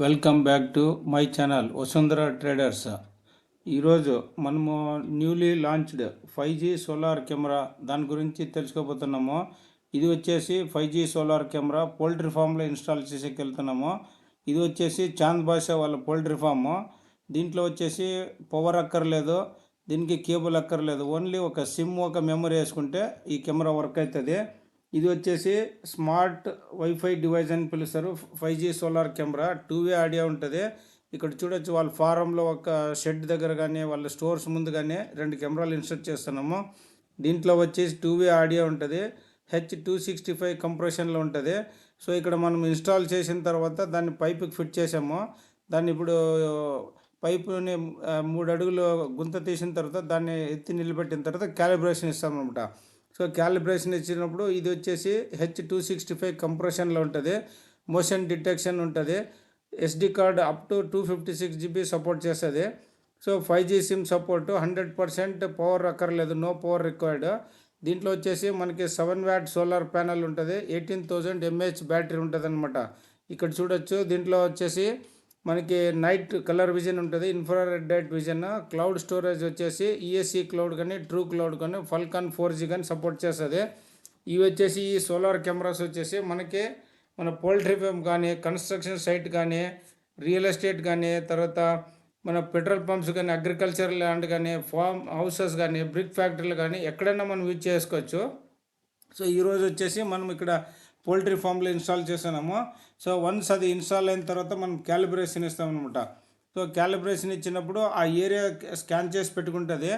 Welcome back to my channel Vasundhara traders. ఈరోజు మనము newly launched 5G solar camera దాని గురించి తెలుసుకోబోతున్నాము. ఇది వచ్చేసి 5G సోలార్ కెమెరా పౌల్ట్రీ ఫామ్లో ఇన్స్టాల్ చేసేకి వెళ్తున్నాము. ఇది వచ్చేసి చాంద్ బాషా వాళ్ళ పౌల్ట్రీ ఫాము. దీంట్లో వచ్చేసి పవర్ అక్కర్లేదు, దీనికి కేబుల్ అక్కర్లేదు. ఓన్లీ ఒక సిమ్ ఒక మెమరీ వేసుకుంటే ఈ కెమెరా వర్క్ అవుతుంది. ఇది వచ్చేసి స్మార్ట్ వైఫై డివైస్ అని పిలుస్తారు. 5G సోలార్ కెమెరా 2-వే ఆడియో ఉంటుంది. ఇక్కడ చూడొచ్చు వాళ్ళ ఫారంలో ఒక షెడ్ దగ్గర కానీ వాళ్ళ స్టోర్స్ ముందు కానీ 2 కెమెరాలు ఇన్స్టాల్ చేస్తున్నాము. దీంట్లో వచ్చేసి 2-వే ఆడియో ఉంటుంది. H265 కంప్రెషన్లో ఉంటుంది. సో ఇక్కడ మనం ఇన్స్టాల్ చేసిన తర్వాత దాన్ని పైపుకి ఫిట్ చేసాము. దాన్ని ఇప్పుడు పైపుని 3 అడుగులు గుంత తీసిన తర్వాత దాన్ని ఎత్తి నిలబెట్టిన తర్వాత క్యాలిబ్రేషన్ ఇస్తామన్నమాట. సో క్యాలిబ్రేషన్ ఇచ్చినప్పుడు ఇది వచ్చేసి H265 కంప్రెషన్లో ఉంటుంది. మోషన్ డిటెక్షన్ ఉంటుంది. SD card up to 256 GB support చేస్తుంది. So 5G SIM support 100% power అక్కర్లేదు, నో పవర్ రిక్వైర్డ్. దీంట్లో వచ్చేసి మనకి 7 వాట్ సోలార్ ప్యానల్ ఉంటుంది. 18,000 mAh బ్యాటరీ ఉంటుంది అనమాట. ఇక్కడ చూడొచ్చు. దీంట్లో వచ్చేసి మనకి నైట్ కలర్ విజన్ ఉంటుంది, infrared light vision, cloud storage వచ్చేసి ESC క్లౌడ్ కానీ ట్రూ క్లౌడ్ కానీ ఫాల్కాన్ 4G కానీ సపోర్ట్ చేస్తుంది. ఇవి వచ్చేసి ఈ సోలార్ కెమెరాస్ వచ్చేసి మనకి మన పౌల్ట్రీ ఫామ్ కానీ కన్స్ట్రక్షన్ సైట్ కానీ రియల్ ఎస్టేట్ కానీ తర్వాత మన పెట్రోల్ పంప్స్ కానీ అగ్రికల్చర్ ల్యాండ్ కానీ ఫామ్ హౌసెస్ కానీ బ్రిక్ ఫ్యాక్టరీలు కానీ ఎక్కడైనా మనం యూజ్ చేసుకోవచ్చు. సో ఈరోజు వచ్చేసి మనం ఇక్కడ పౌల్ట్రీ ఫామ్లో ఇన్స్టాల్ చేస్తున్నాము. సో వన్స్ అది ఇన్స్టాల్ అయిన తర్వాత మనం క్యాలిబ్రేషన్ ఇస్తామన్నమాట. సో క్యాలిబ్రేషన్ ఇచ్చినప్పుడు ఆ ఏరియా స్కాన్ చేసి పెట్టుకుంటుంది.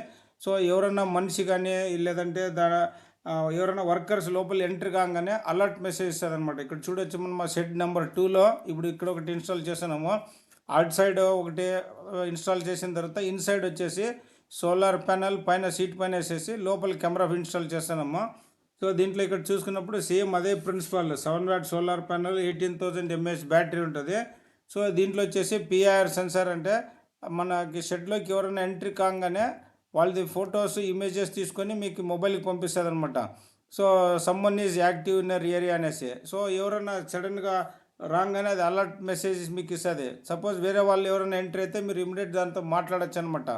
సో ఎవరైనా మనిషి కానీ లేదంటే ఎవరైనా వర్కర్స్ లోపల ఎంట్రీ కాగానే అలర్ట్ మెసేజ్ ఇస్తుంది అనమాట. ఇక్కడ చూడొచ్చు మనం మా షెడ్ నెంబర్ 2లో ఇప్పుడు ఇక్కడ ఒకటి ఇన్స్టాల్ చేస్తున్నాము. అవుట్ సైడ్ ఒకటి ఇన్స్టాల్ చేసిన తర్వాత ఇన్సైడ్ వచ్చేసి సోలార్ ప్యానల్ పైన సీట్ పైన వేసేసి లోపల కెమెరా ఇన్స్టాల్ చేస్తున్నాము. సో దీంట్లో ఇక్కడ చూసుకున్నప్పుడు సేమ్ అదే principle 7 watt solar panel 18,000 mAh battery ఉంటుంది. సో దీంట్లో వచ్చేసి PIR సెన్సార్ అంటే మనకి షెడ్లోకి ఎవరైనా ఎంట్రీ కాగానే వాళ్ళది ఫొటోస్ ఇమేజెస్ తీసుకొని మీకు మొబైల్కి పంపిస్తుంది అనమాట. So someone is active in area అనేసి. సో ఎవరైనా సడన్గా రాగానే అది అలర్ట్ మెసేజ్ మీకు ఇస్తుంది. సపోజ్ వేరే వాళ్ళు ఎవరైనా ఎంట్రీ అయితే మీరు ఇమీడియట్ దాంతో మాట్లాడచ్చు అనమాట.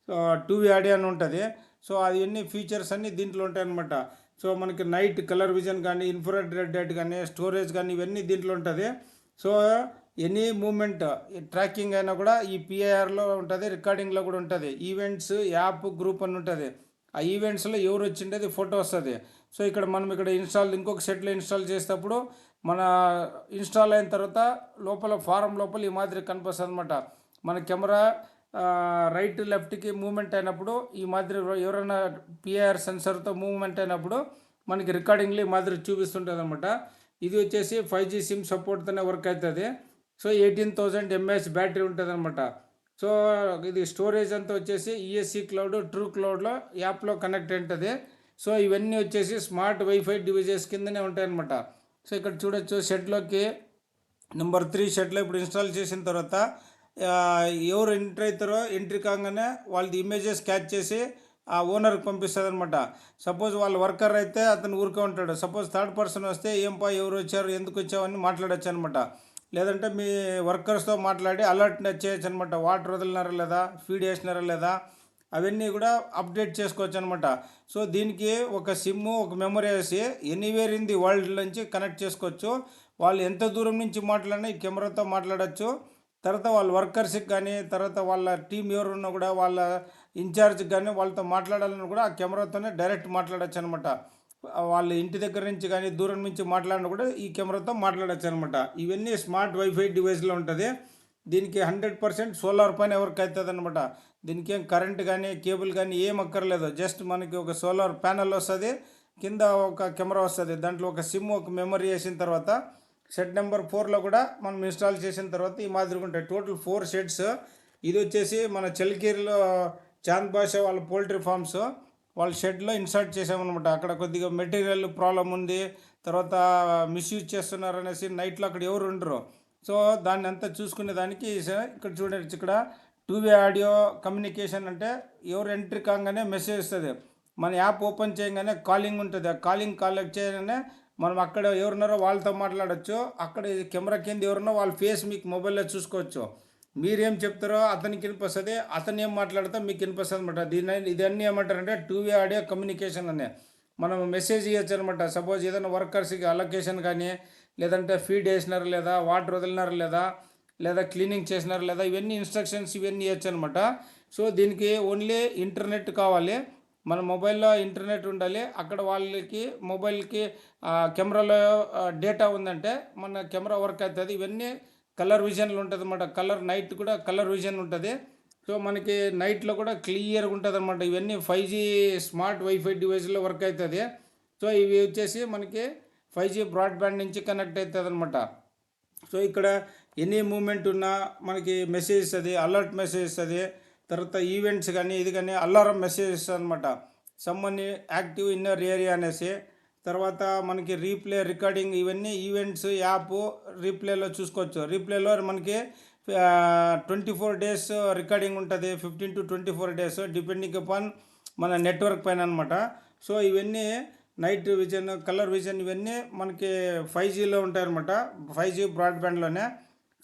సో 2-వే ఆడియో అని ఉంటుంది. సో అవన్నీ ఫీచర్స్ అన్నీ దీంట్లో ఉంటాయి అనమాట. సో మనకి నైట్ కలర్ విజన్ కానీ ఇన్ఫ్రారెడ్ లైట్ కానీ స్టోరేజ్ కానీ ఇవన్నీ దీంట్లో ఉంటుంది. సో ఎనీ మూమెంట్ ట్రాకింగ్ అయినా కూడా ఈ PIRలో ఉంటుంది, రికార్డింగ్లో కూడా ఉంటుంది. ఈవెంట్స్ యాప్ గ్రూప్ అని ఉంటుంది. ఆ ఈవెంట్స్లో ఎవరు వచ్చిండేది ఫోటో వస్తుంది. సో ఇక్కడ మనం ఇక్కడ ఇంకొక సెట్లో ఇన్స్టాల్ చేసేటప్పుడు మన ఇన్స్టాల్ అయిన తర్వాత లోపల ఫారం లోపల ఈ మాదిరి కనిపిస్తుంది అనమాట. మన కెమెరా రైట్ లెఫ్ట్కి మూమెంట్ అయినప్పుడు ఈ మాదిరి ఎవరైనా PIR సెన్సర్తో మూవ్మెంట్ అయినప్పుడు మనకి రికార్డింగ్లో ఈ మాదిరి చూపిస్తుంటుంది అనమాట. ఇది వచ్చేసి 5G సిమ్ సపోర్ట్తోనే వర్క్ అవుతుంది. సో 18,000 mAh బ్యాటరీ ఉంటుంది అనమాట. సో ఇది స్టోరేజ్ అంతా వచ్చేసి ESC క్లౌడ్ ట్రూ క్లౌడ్లో యాప్లో కనెక్ట్ ఉంటుంది. సో ఇవన్నీ వచ్చేసి స్మార్ట్ వైఫై డివైజెస్ కిందనే ఉంటాయన్నమాట. సో ఇక్కడ చూడొచ్చు షెడ్లోకి నెంబర్ 3 షెడ్లో ఇప్పుడు ఇన్స్టాల్ చేసిన తర్వాత ఎవరు ఎంట్రీ అవుతారో ఎంట్రీ కాగానే వాళ్ళది ఇమేజెస్ క్యాచ్ చేసి ఆ ఓనర్కి పంపిస్తుంది అనమాట. సపోజ్ వాళ్ళ వర్కర్ అయితే అతను ఊరికే ఉంటాడు. సపోజ్ థర్డ్ పర్సన్ వస్తే ఏంపా ఎవరు వచ్చారు ఎందుకు వచ్చావని మాట్లాడచ్చు అనమాట. లేదంటే మీ వర్కర్స్తో మాట్లాడి అలర్ట్ చేయొచ్చు అనమాట. వాటర్ వదిలినారా లేదా, ఫీడ్ వేసినారా లేదా, అవన్నీ కూడా అప్డేట్ చేసుకోవచ్చు అనమాట. సో దీనికి ఒక సిమ్ ఒక మెమరీ వేసి ఎనీవేర్ ఇన్ ది వరల్డ్ నుంచి కనెక్ట్ చేసుకోవచ్చు. వాళ్ళు ఎంత దూరం నుంచి మాట్లాడినా ఈ కెమెరాతో మాట్లాడచ్చు. తర్వాత వాళ్ళ వర్కర్స్కి కానీ తర్వాత వాళ్ళ టీం ఎవరు ఉన్నా కూడా వాళ్ళ ఇన్ఛార్జ్కి కానీ వాళ్ళతో మాట్లాడాలని కూడా ఆ కెమెరాతోనే డైరెక్ట్ మాట్లాడచ్చు అనమాట. వాళ్ళ ఇంటి దగ్గర నుంచి కానీ దూరం నుంచి మాట్లాడినా కూడా ఈ కెమెరాతో మాట్లాడచ్చు అనమాట. ఇవన్నీ స్మార్ట్ వైఫై డివైస్లో ఉంటుంది. దీనికి 100% సోలార్ పైన వర్క్ అవుతుంది అనమాట. దీనికి ఏం కరెంట్ కానీ కేబుల్ కానీ ఏం అక్కర్లేదు. జస్ట్ మనకి ఒక సోలార్ ప్యానల్ వస్తుంది, కింద ఒక కెమెరా వస్తుంది, దాంట్లో ఒక సిమ్ ఒక మెమరీ వేసిన తర్వాత షెడ్ నెంబర్ 4లో కూడా మనం ఇన్స్టాల్ చేసిన తర్వాత ఈ మాదిరిగా ఉంటాయి. Total 4 sheds. ఇది వచ్చేసి మన చలికేరిలో చాంద్ బాషా వాళ్ళ పౌల్ట్రీ ఫార్మ్స్ వాళ్ళ షెడ్లో ఇన్సర్ట్ చేసామన్నమాట. అక్కడ కొద్దిగా మెటీరియల్ ప్రాబ్లం ఉంది, తర్వాత మిస్యూజ్ చేస్తున్నారు అనేసి నైట్లో అక్కడ ఎవరు ఉండరు. సో దాన్ని అంతా చూసుకునే దానికి ఇక్కడ చూడండి, ఇక్కడ 2-వే ఆడియో కమ్యూనికేషన్ అంటే ఎవరు ఎంట్రీ కాగానే మెసేజ్ వస్తుంది. మన యాప్ ఓపెన్ చేయగానే కాలింగ్ ఉంటుంది. ఆ కాలింగ్ కాల్ చేయగానే మనం అక్కడ ఎవరున్నారో వాళ్ళతో మాట్లాడొచ్చు. అక్కడ కెమెరా కింద ఎవరున్నా వాళ్ళ ఫేస్ మీకు మొబైల్లో చూసుకోవచ్చు. మీరేం చెప్తారో అతనికి వినిపిస్తుంది, అతను ఏం మాట్లాడితే మీకు వినిపిస్తుంది అనమాట. ఇదన్నీ ఏమంటారంటే టూ వే ఆడియో కమ్యూనికేషన్ అనే. మనం మెసేజ్ ఇవ్వచ్చు అనమాట. సపోజ్ ఏదైనా వర్కర్స్కి అలొకేషన్ కానీ, లేదంటే ఫీడ్ వేసినారు లేదా, వాటర్ వదిలినారు లేదా, లేదా క్లీనింగ్ చేసినారు లేదా, ఇవన్నీ ఇన్స్ట్రక్షన్స్ ఇవన్నీ ఇవ్వచ్చు అనమాట. సో దీనికి ఓన్లీ ఇంటర్నెట్ కావాలి. మన మొబైల్లో ఇంటర్నెట్ ఉండాలి. అక్కడ వాళ్ళకి మొబైల్కి కెమెరాలో డేటా ఉందంటే మన కెమెరా వర్క్ అవుతుంది. ఇవన్నీ కలర్ విజన్లు ఉంటుంది అన్నమాట. నైట్ కూడా కలర్ విజన్ ఉంటుంది. సో మనకి నైట్లో కూడా క్లియర్గా ఉంటుంది అన్నమాట. ఇవన్నీ 5G స్మార్ట్ వైఫై డివైస్లో వర్క్ అవుతుంది. సో ఇవి వచ్చేసి మనకి 5G బ్రాడ్బ్యాండ్ నుంచి కనెక్ట్ అవుతుంది అనమాట. సో ఇక్కడ ఎనీ మూమెంట్ ఉన్నా మనకి మెసేజ్ ఇస్తుంది, అలర్ట్ మెసేజ్ ఇస్తుంది. తర్వాత ఈవెంట్స్ కానీ ఇది కానీ అలారం మెసేజ్ ఇస్తుంది అనమాట. సమ్మన్ యాక్టివ్ ఇన్నర్ ఏరియా అనేసి. తర్వాత మనకి రీప్లే రికార్డింగ్ ఇవన్నీ ఈవెంట్స్ యాప్ రీప్లేలో చూసుకోవచ్చు. రీప్లేలో మనకి 24 days రికార్డింగ్ ఉంటుంది. 15 to 24 days డిపెండింగ్ అపాన్ మన నెట్వర్క్ పైన అనమాట. సో ఇవన్నీ నైట్ విజన్, కలర్ విజన్ ఇవన్నీ మనకి 5Gలో ఉంటాయన్నమాట. 5G బ్రాడ్బ్యాండ్లోనే.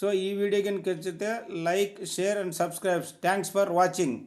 సో ఈ వీడియో కనుక నచ్చితే like, share and subscribe. Thanks for watching.